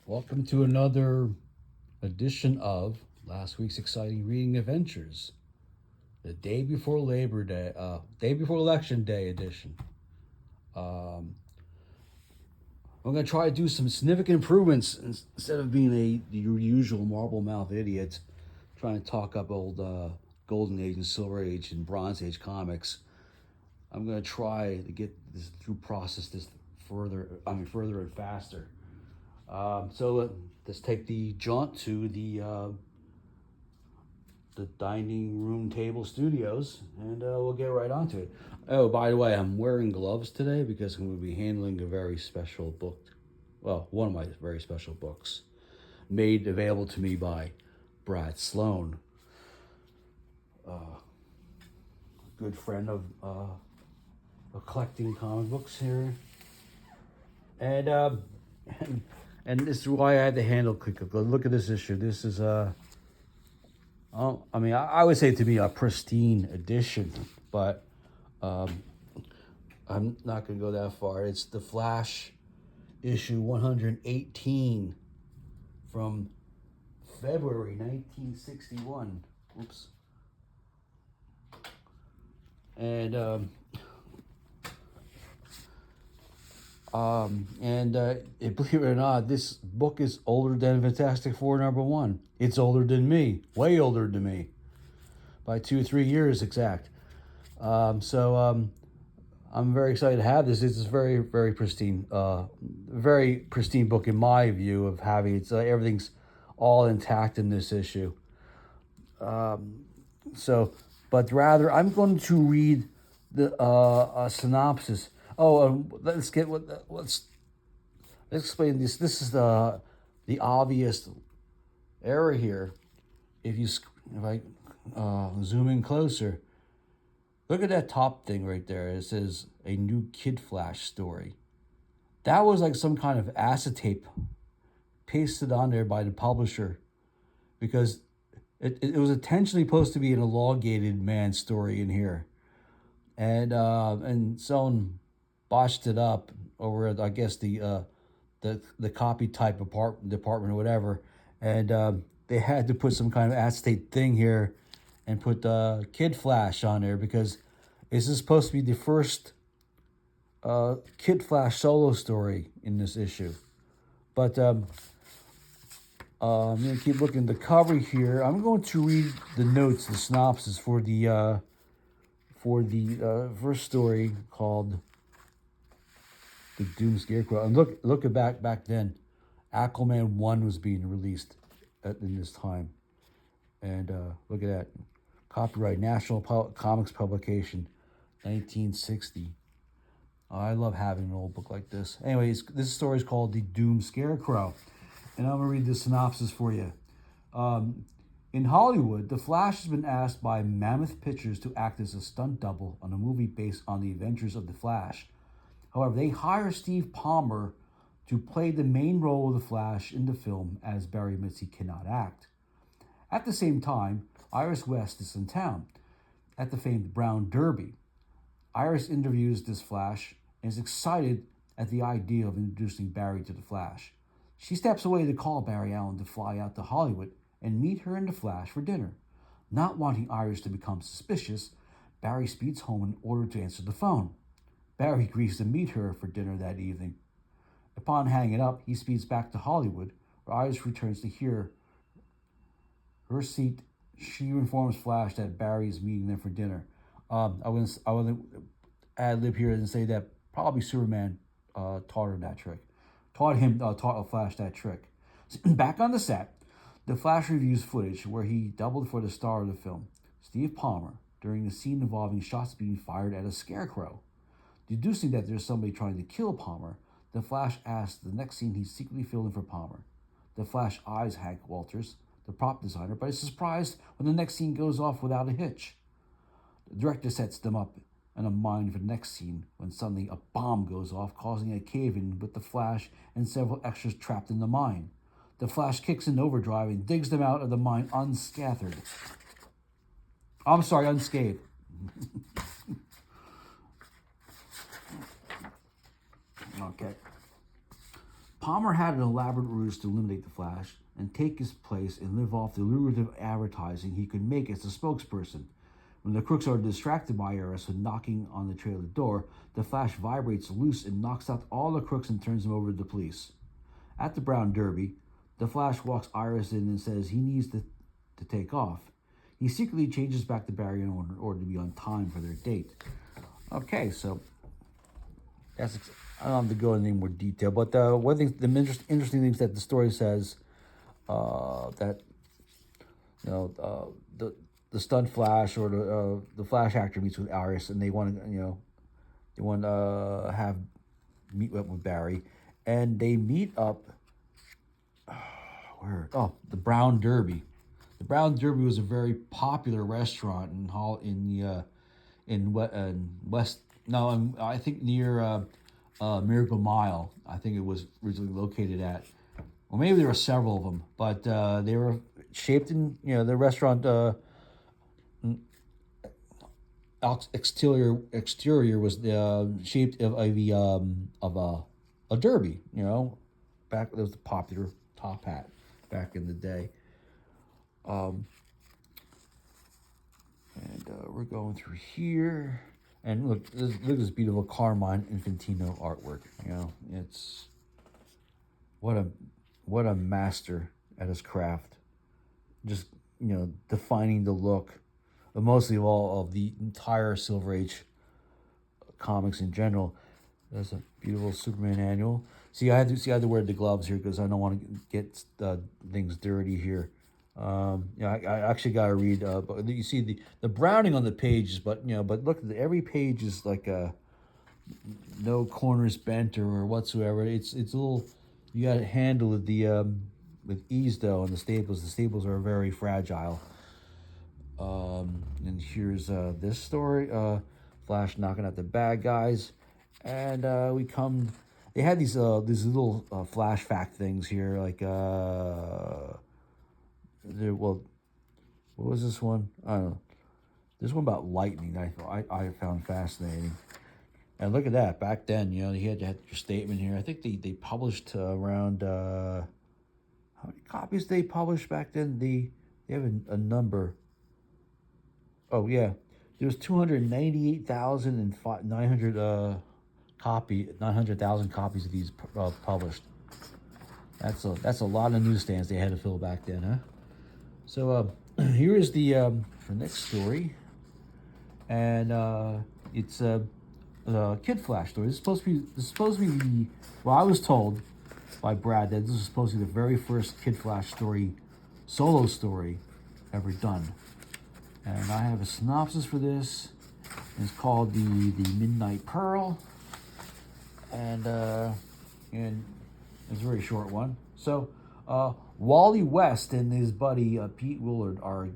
Welcome to another edition of last week's exciting reading adventures, the day before Labor Day, day before Election Day edition. Um, I'm going to try to do some significant improvements instead of being your usual marble mouth idiot trying to talk up old Golden Age and Silver Age and Bronze Age comics. I'm going to try to get this through process this further and faster. Let's take the jaunt to the dining room table studios, and we'll get right onto it. Oh, by the way, I'm wearing gloves today because I'm going to be handling a very special book. Well, one of my very special books, made available to me by Brad Sloan, a good friend of collecting comic books here, and and this is why I had to handle Click. Look at this issue. This is I would say to be a pristine edition, but um, I'm not going to go that far. It's the Flash issue 118 from February 1961. Oops. And believe it or not, this book is older than Fantastic Four #1. It's older than me, way older than me, by 2 or 3 years exact. I'm very excited to have this. It's a very, very pristine book in my view of having it's everything's all intact in this issue. Um, so, but rather, I'm going to read the synopsis. Oh, let's explain this. This is the obvious error here. If I zoom in closer, look at that top thing right there. It says a new Kid Flash story. That was like some kind of acetate pasted on there by the publisher because it was intentionally supposed to be an elongated man story in here, and someone botched it up over at, I guess, the copy type department or whatever, and they had to put some kind of acetate thing here and put Kid Flash on there because this is supposed to be the first Kid Flash solo story in this issue. But I'm going to keep looking at the cover here. I'm going to read the notes, the synopsis for the first story called The Doom Scarecrow. And look at back then. Aquaman 1 was being released in this time. And look at that. Copyright National Comics Publication, 1960. I love having an old book like this. Anyways, this story is called The Doom Scarecrow. And I'm going to read the synopsis for you. In Hollywood, The Flash has been asked by Mammoth Pictures to act as a stunt double on a movie based on the adventures of The Flash. However, they hire Steve Palmer to play the main role of The Flash in the film, as Barry admits he cannot act. At the same time, Iris West is in town at the famed Brown Derby. Iris interviews this Flash and is excited at the idea of introducing Barry to the Flash. She steps away to call Barry Allen to fly out to Hollywood and meet her and the Flash for dinner. Not wanting Iris to become suspicious, Barry speeds home in order to answer the phone. Barry agrees to meet her for dinner that evening. Upon hanging up, he speeds back to Hollywood, where Iris returns to hear her seat. She informs Flash that Barry is meeting them for dinner. I want to ad lib here and say that probably Superman taught Flash that trick. Back on the set, the Flash reviews footage where he doubled for the star of the film, Steve Palmer, during a scene involving shots being fired at a scarecrow. Deducing that there's somebody trying to kill Palmer, the Flash asks the next scene he's secretly filming for Palmer. The Flash eyes Hank Walters, the prop designer, but is surprised when the next scene goes off without a hitch. The director sets them up in a mind for the next scene when suddenly a bomb goes off, causing a cave-in with the Flash and several extras trapped in the mine. The Flash kicks in overdrive and digs them out of the mine unscathed. Unscathed. Okay. Palmer had an elaborate ruse to eliminate the Flash and take his place and live off the lucrative advertising he could make as a spokesperson. When the crooks are distracted by Iris with knocking on the trailer door, the Flash vibrates loose and knocks out all the crooks and turns them over to the police. At the Brown Derby, the Flash walks Iris in and says he needs to take off. He secretly changes back to Barry in order to be on time for their date. Okay, so that's I don't have to go into any more detail, but one thing, the interesting things that the story says that the stunt Flash or the Flash actor meets with Iris, and they want to have meet up with Barry, and they meet up where? Oh, the Brown Derby. The Brown Derby was a very popular restaurant in West. No, I think near Miracle Mile. I think it was originally located at. Well, maybe there were several of them, but they were shaped in the restaurant. Exterior was shaped of a derby. Back it was the popular top hat back in the day. And we're going through here, and look at this beautiful Carmine Infantino artwork. It's what a master at his craft. Just defining the look, but mostly of all of the entire Silver Age comics in general. There's a beautiful Superman annual. I had to wear the gloves here because I don't want to get things dirty here. I actually got to read. But you see the browning on the pages, but look, every page is like no corners bent or whatsoever. It's a little. You got to handle it with ease though. And the staples are very fragile. And here's this story. Flash knocking out the bad guys, and we come. They had these little Flash fact things here, like what was this one? I don't know. This one about lightning I found fascinating. And look at that. Back then, you had your statement here. I think they published around how many copies they published back then? They have a number. Oh yeah, there was 298,900 900,000 copies of these published. That's a lot of newsstands they had to fill back then, huh? So here is the next story, and it's a Kid Flash story. This is supposed to be the. Well, I was told by Brad that this is supposed to be the very first Kid Flash story, solo story, ever done. And I have a synopsis for this. It's called the Midnight Pearl, and it's a very short one. So Wally West and his buddy Pete Willard are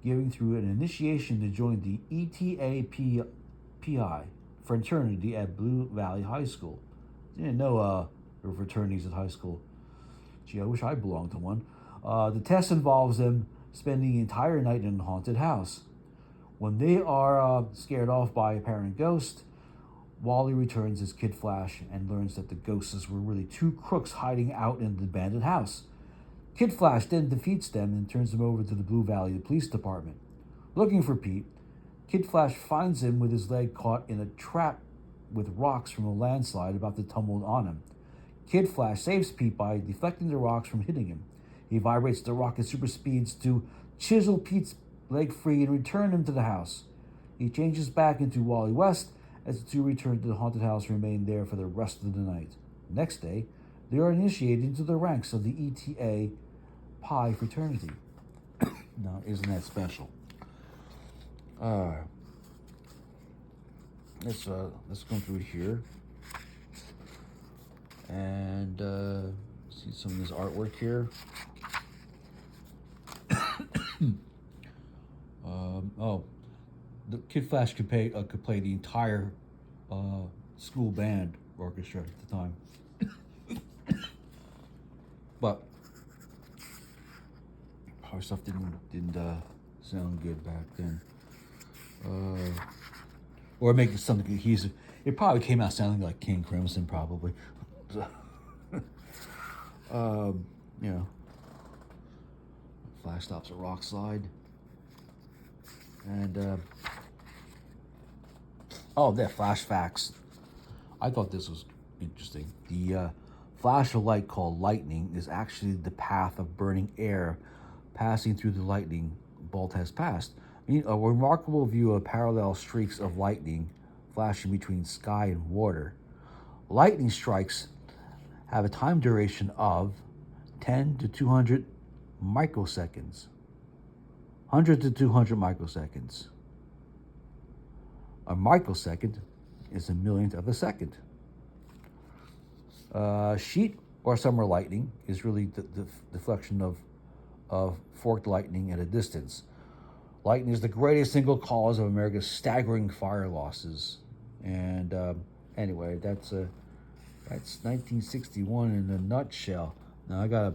giving through an initiation to join the ETAPI fraternity at Blue Valley High School. Didn't know there were fraternities at high school. Gee, I wish I belonged to one. The test involves them spending the entire night in a haunted house. When they are scared off by a apparent ghost, Wally returns as Kid Flash and learns that the ghosts were really two crooks hiding out in the abandoned house. Kid Flash then defeats them and turns them over to the Blue Valley Police Department. Looking for Pete, Kid Flash finds him with his leg caught in a trap with rocks from a landslide about to tumble on him. Kid Flash saves Pete by deflecting the rocks from hitting him. He vibrates the rock at super speeds to chisel Pete's leg free and return him to the house. He changes back into Wally West as the two return to the haunted house and remain there for the rest of the night. Next day, they are initiated into the ranks of the ETA Pi fraternity. Now, isn't that special? Let's go through here and see some of this artwork here. The Kid Flash could play the entire school band orchestra at the time, but our stuff didn't sound good back then. Or make it something cohesive. It probably came out sounding like King Crimson, probably. You know, Flash stops at rock slide. And, oh, that Flash facts. I thought this was interesting. The flash of light called lightning is actually the path of burning air passing through the lightning bolt has passed. A remarkable view of parallel streaks of lightning flashing between sky and water. Lightning strikes have a time duration of 10 to 200 microseconds. 100 to 200 microseconds. A microsecond is a millionth of a second. Sheet or summer lightning is really the deflection of forked lightning at a distance. Lightning is the greatest single cause of America's staggering fire losses. And anyway, that's 1961 in a nutshell. Now I gotta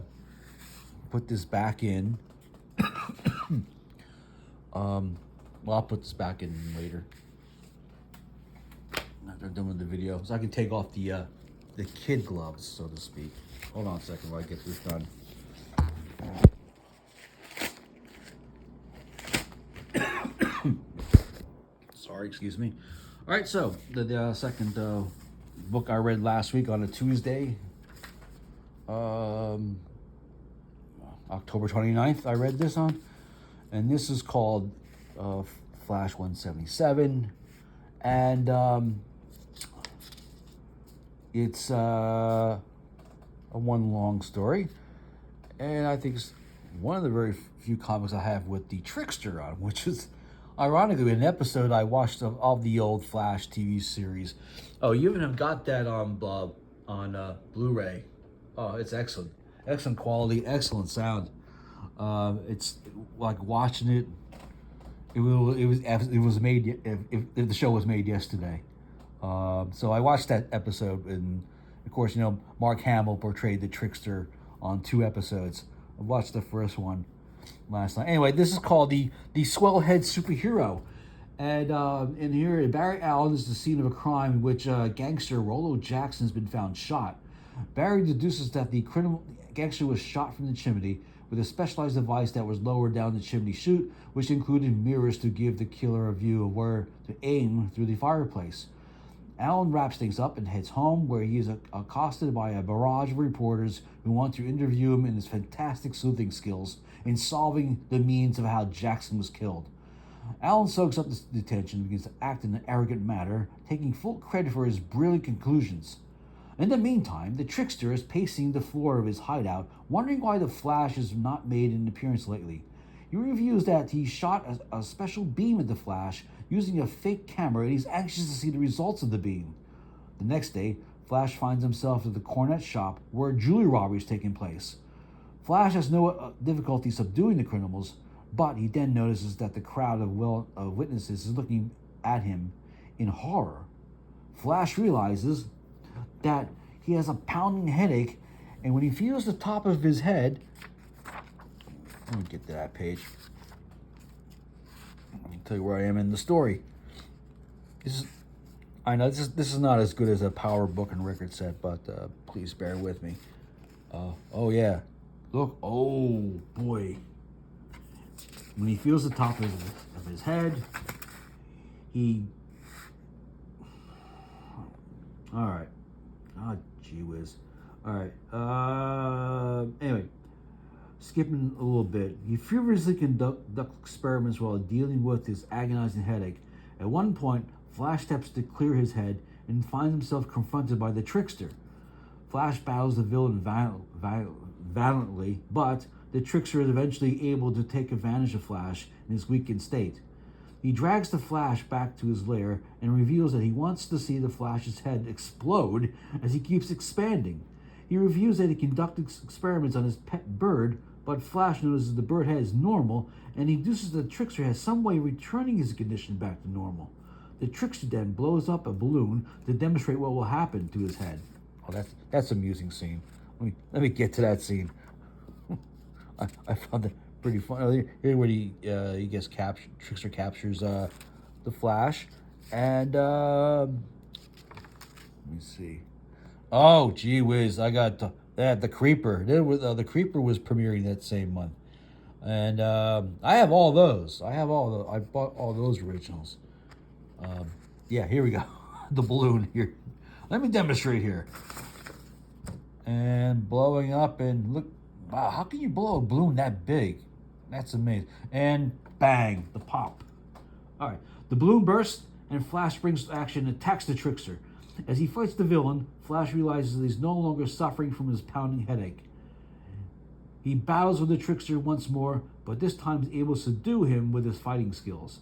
put this back in. Well, I'll put this back in later. After I'm done with the video, so I can take off the kid gloves, so to speak. Hold on a second while I get this done. Sorry, excuse me. All right, so the second book I read last week on a Tuesday, October 29th, I read this on. And this is called Flash 177. And it's a one long story. And I think it's one of the very few comics I have with the Trickster on, which is ironically an episode I watched of the old Flash TV series. Oh, you even have got that on Blu-ray. Oh, it's excellent. Excellent quality, excellent sound. It's like watching it. It was made if the show was made yesterday. So I watched that episode, and of course, Mark Hamill portrayed the Trickster on 2 episodes. I watched the first one last night. Anyway, this is called the Swellhead Superhero, and in here, Barry Allen is the scene of a crime in which gangster Rollo Jackson has been found shot. Barry deduces that the criminal gangster was shot from the chimney with a specialized device that was lowered down the chimney chute, which included mirrors to give the killer a view of where to aim through the fireplace. Allen wraps things up and heads home, where he is accosted by a barrage of reporters who want to interview him in his fantastic sleuthing skills in solving the means of how Jackson was killed. Allen soaks up this attention and begins to act in an arrogant manner, taking full credit for his brilliant conclusions. In the meantime, the Trickster is pacing the floor of his hideout, wondering why the Flash has not made an appearance lately. He reviews that he shot a special beam at the Flash using a fake camera, and he's anxious to see the results of the beam. The next day, Flash finds himself at the Cornet shop where a jewelry robbery is taking place. Flash has no difficulty subduing the criminals, but he then notices that the crowd of witnesses is looking at him in horror. Flash realizes that he has a pounding headache, and when he feels the top of his head, let me get to that page. Let me tell you where I am in the story. I know this is not as good as a power book and record set, but please bear with me. Oh yeah, look. Oh boy. When he feels the top of his head, all right. Oh, gee whiz. All right. Anyway, skipping a little bit. He furiously conducts experiments while dealing with his agonizing headache. At one point, Flash steps to clear his head and finds himself confronted by the Trickster. Flash battles the villain valiantly, but the Trickster is eventually able to take advantage of Flash in his weakened state. He drags the Flash back to his lair and reveals that he wants to see the Flash's head explode as he keeps expanding. He reveals that he conducted experiments on his pet bird, but Flash notices the bird head is normal, and he deduces that the Trickster has some way of returning his condition back to normal. The Trickster then blows up a balloon to demonstrate what will happen to his head. Oh, that's an amusing scene. Let me get to that scene. I found that pretty fun. Here where he gets captured. Trickster captures the Flash, and let me see. Oh, gee whiz! I got The Creeper. The Creeper was premiering that same month, and I have all those. I bought all those originals. Yeah, here we go. The balloon here. Let me demonstrate here. And blowing up, and look, wow, how can you blow a balloon that big? That's amazing. And bang, the pop. All right, the balloon bursts, and Flash springs to action and attacks the trickster. As he fights the villain, Flash realizes that he's no longer suffering from his pounding headache. He battles with the trickster once more, but this time is able to subdue him with his fighting skills.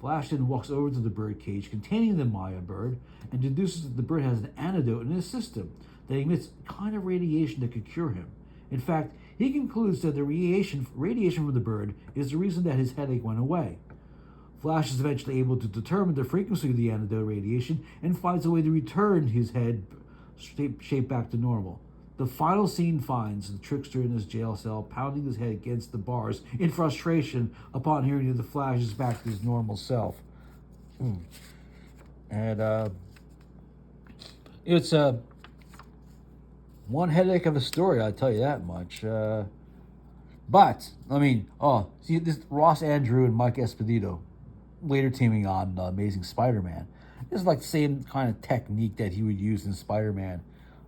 Flash then walks over to the bird cage containing the Maya bird and deduces that the bird has an antidote in his system that emits a kind of radiation that could cure him. In fact, he concludes that the radiation from the bird is the reason that his headache went away. Flash is eventually able to determine the frequency of the antidote radiation and finds a way to return his head shape back to normal. The final scene finds the trickster in his jail cell pounding his head against the bars in frustration upon hearing that the Flash is back to his normal self. And it's one headache of a story, I'll tell you that much. But, I mean, see, this Ross Andrew and Mike Esposito later teaming on Amazing Spider-Man. This is like the same kind of technique that he would use in Spider-Man.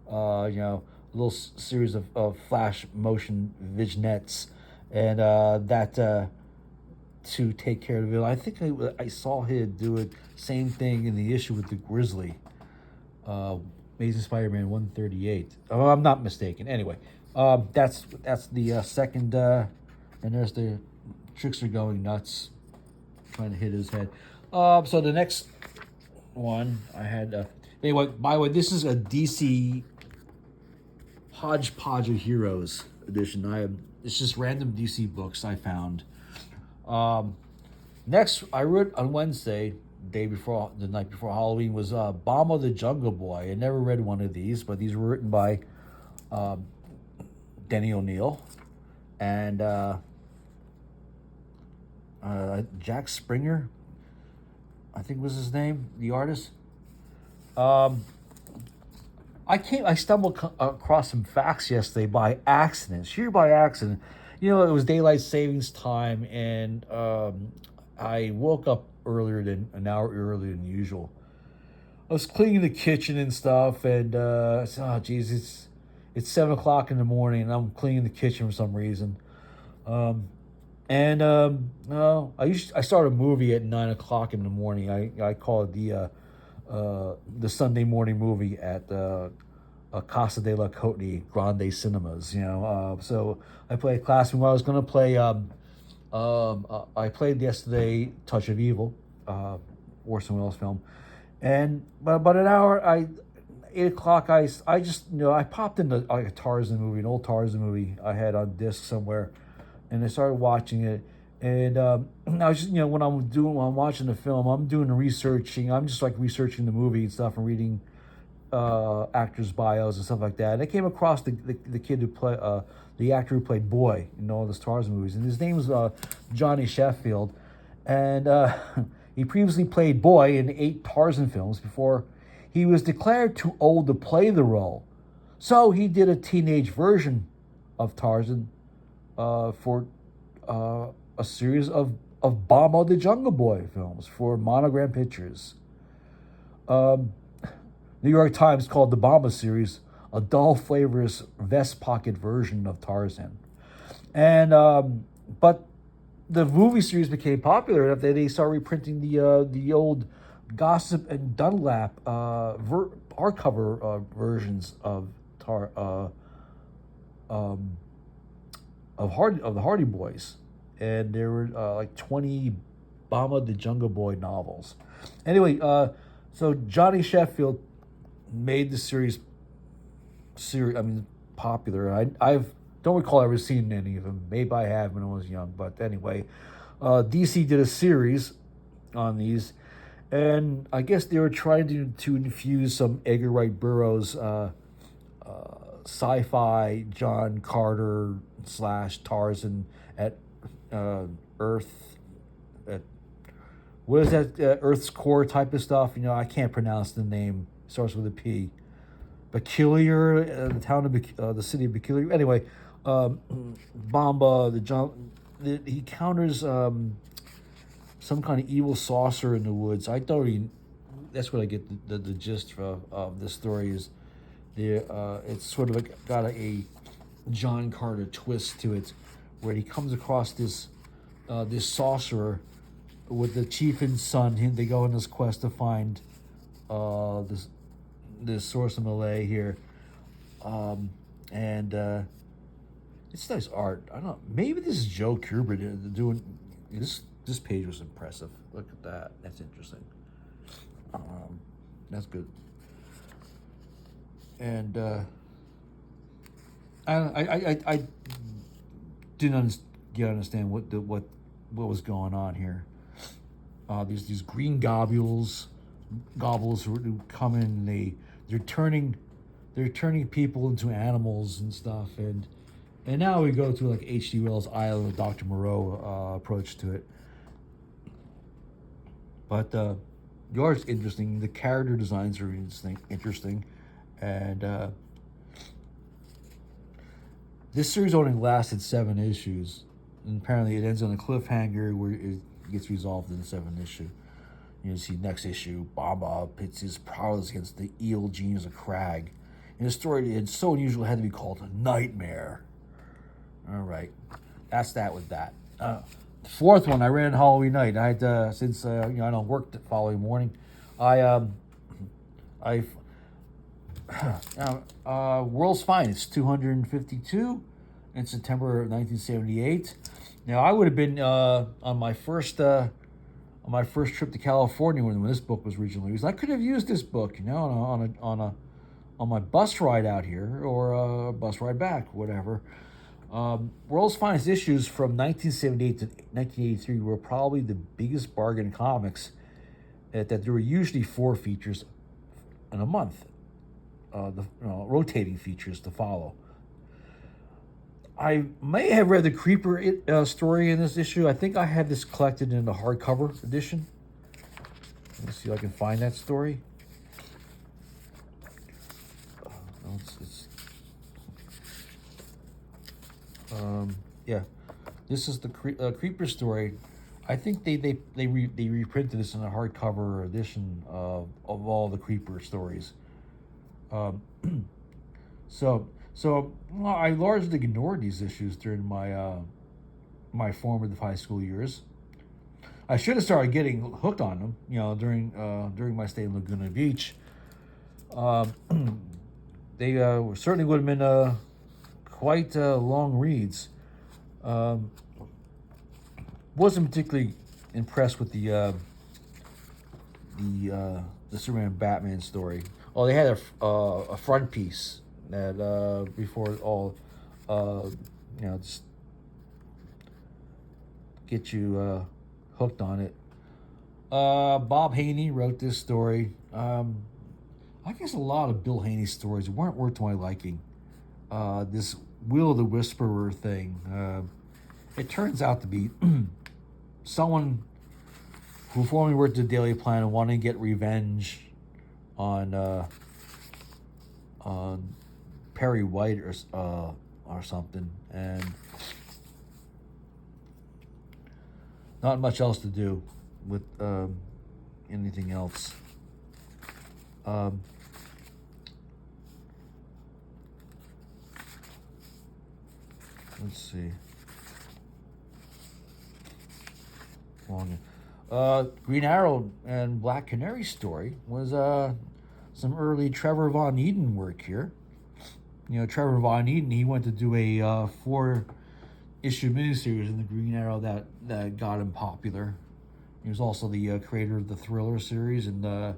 A little series of flash motion vignettes, and that to take care of the villain. I think I saw him do it same thing in the issue with the Grizzly. Amazing Spider-Man 138. Oh, I'm not mistaken. Anyway, that's the second, and there's the trickster going nuts, trying to hit his head. So the next one I had. Anyway, by the way, this is a DC Hodgepodge of Heroes edition. It's just random DC books I found. Next, I read on Wednesday, the night before Halloween, was Bomba the Jungle Boy. I never read one of these, but these were written by Denny O'Neil and Jack Springer, I think was his name, the artist. I stumbled across some facts yesterday by accident, sheer by accident. It was daylight savings time, and I woke up an hour earlier than usual. I was cleaning the kitchen and stuff, and I said, "Oh, geez, it's 7 o'clock in the morning, and I'm cleaning the kitchen for some reason." I start a movie at 9 o'clock in the morning. I call it the Sunday morning movie at Casa de la Cote Grande Cinemas. So I played a classroom where I was going to play. I played yesterday Touch of Evil, Orson Welles film, and about an hour, 8 o'clock, I popped in a Tarzan movie, an old Tarzan movie I had on disc somewhere, and I started watching it. And I was just, when I'm watching the film, I'm doing the researching. I'm just like researching the movie and stuff and reading actors' bios and stuff like that. And I came across the kid who played the actor who played Boy in all the Tarzan movies, and his name was Johnny Sheffield, and he previously played Boy in 8 Tarzan films before he was declared too old to play the role. So he did a teenage version of Tarzan for a series of Bomba the Jungle Boy films for Monogram Pictures. New York Times called the Bomba series a dull, flavorless vest pocket version of Tarzan. And but the movie series became popular enough that they started reprinting the old Gossip and Dunlap hardcover versions of the Hardy Boys, and there were like 20 Bomba the Jungle Boy novels. Anyway, so Johnny Sheffield made the series popular. I don't recall ever seeing any of them. Maybe I have when I was young, but anyway, DC did a series on these, and I guess they were trying to infuse some Edgar Wright Burroughs sci-fi John Carter / Tarzan at Earth, at what is that, Earth's core type of stuff. I can't pronounce the name. It starts with a P. Peculiar, the town of the city of Peculiar. Anyway, um, Bomba, he counters some kind of evil saucer in the woods. I thought that's what I get the gist of this story is. It's sort of like got a John Carter twist to it, where he comes across this sorcerer with the chief and son. They go on this quest to find this source of Malay here, and it's nice art. I don't know. Maybe this is Joe Kubert doing this. This page was impressive. Look at that. That's interesting. That's good. And I didn't understand what was going on here. These green gobbles who come in and they're turning people into animals and stuff, and now we go to like H.G. Wells' Island, Dr. Moreau approach to it. But the art's interesting. The character designs are interesting, and this series only lasted 7 issues, and apparently it ends on a cliffhanger where it gets resolved in the 7th issue. You see next issue, Bomba pits his prowess against the eel genius of Crag. In a story that is so unusual it had to be called a nightmare. All right, that's that with that. The 4th one I ran Halloween night. I had since I don't work the following morning. World's Finest 252 in September of 1978. Now I would have been on my first trip to California when this book was originally released. I could have used this book, on my bus ride out here or a bus ride back, whatever. World's Finest issues from 1978 to 1983 were probably the biggest bargain in comics. That there were usually 4 features in a month, rotating features to follow. I may have read the Creeper story in this issue. I think I had this collected in the hardcover edition. Let me see if I can find that story. Yeah, this is the Creeper story. I think they reprinted this in a hardcover edition of all the Creeper stories. So I largely ignored these issues during my formative high school years. I should have started getting hooked on them, during my stay in Laguna Beach. They certainly would have been quite long reads. Wasn't particularly impressed with the Superman Batman story. Oh, they had a front piece that before all just get you hooked on it. Bob Haney wrote this story. I guess a lot of Bill Haney stories weren't worth to my liking. This Will the Whisperer thing. It turns out to be someone who formerly worked at the Daily Planet wanting to get revenge on Perry White or something, and not much else to do with anything else. Let's see. Green Arrow and Black Canary story was some early Trevor Von Eden work here. Trevor Von Eden, he went to do a 4-issue miniseries in the Green Arrow that got him popular. He was also the creator of the Thriller series, and I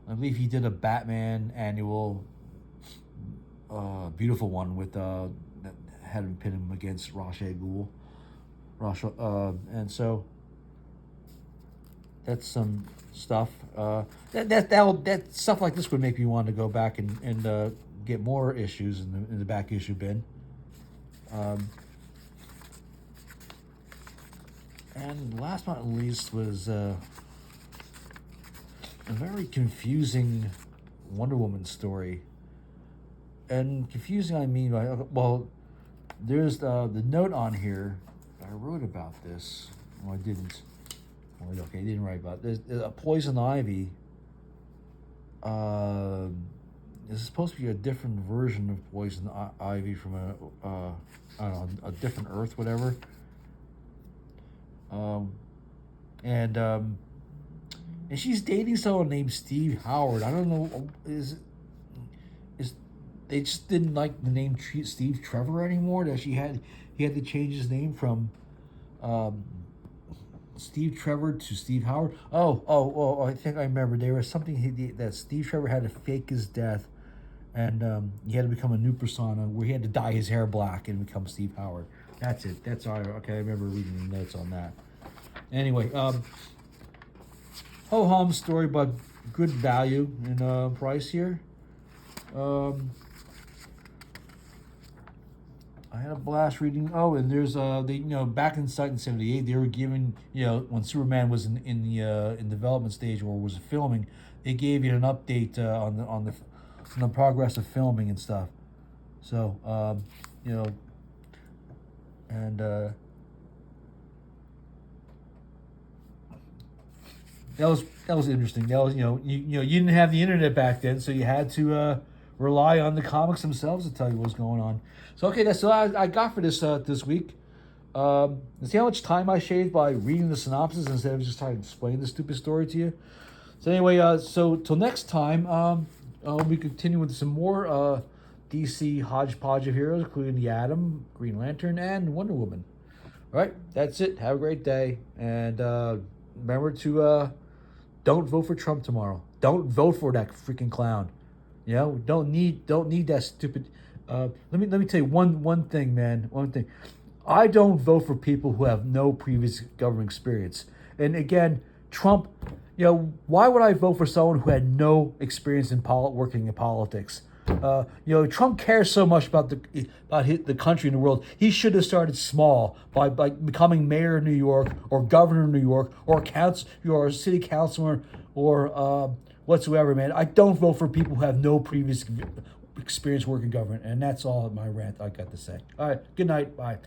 believe he did a Batman annual, beautiful one with that had him pin him against Ra's al Ghul. And so that's some stuff. That stuff like this would make me want to go back and get more issues in the back issue bin. And last but not least was a very confusing Wonder Woman story. and confusing I mean by, well, there's the note on here. I wrote about this. Well, I didn't. Well, okay, I didn't write about this. There's a poison ivy. Uh, this is supposed to be a different version of poison ivy from I don't know, a different Earth, whatever. Um, and and she's dating someone named Steve Howard. I don't know. Is they just didn't like the name Steve Trevor anymore? That he had to change his name from um, Steve Trevor to Steve Howard. Oh! I think I remember there was something that Steve Trevor had to fake his death, and he had to become a new persona where he had to dye his hair black and become Steve Howard. That's it. That's all. Okay, I remember reading the notes on that. Anyway, ho hum story, but good value in price here. Um, I had a blast reading. Oh, and there's they back in 1978 they were giving when Superman was in development stage or was filming, they gave you an update on the progress of filming and stuff. So you know and that was interesting. That was you didn't have the internet back then, so you had to rely on the comics themselves to tell you what was going on. So okay, that's all I got for this week. See how much time I shaved by reading the synopsis instead of just trying to explain the stupid story to you. So anyway, so till next time, we continue with some more DC hodgepodge of heroes, including the Atom, Green Lantern, and Wonder Woman. All right, that's it. Have a great day, and remember to don't vote for Trump tomorrow. Don't vote for that freaking clown. Don't need that stupid. Let me tell you one thing, man. One thing. I don't vote for people who have no previous government experience. And again, Trump. Why would I vote for someone who had no experience in working in politics? Trump cares so much about the country and the world. He should have started small by becoming mayor of New York or governor of New York or city councilor or whatsoever. Man, I don't vote for people who have no previous experience working government, and that's all my rant I got to say. All right, good night, bye.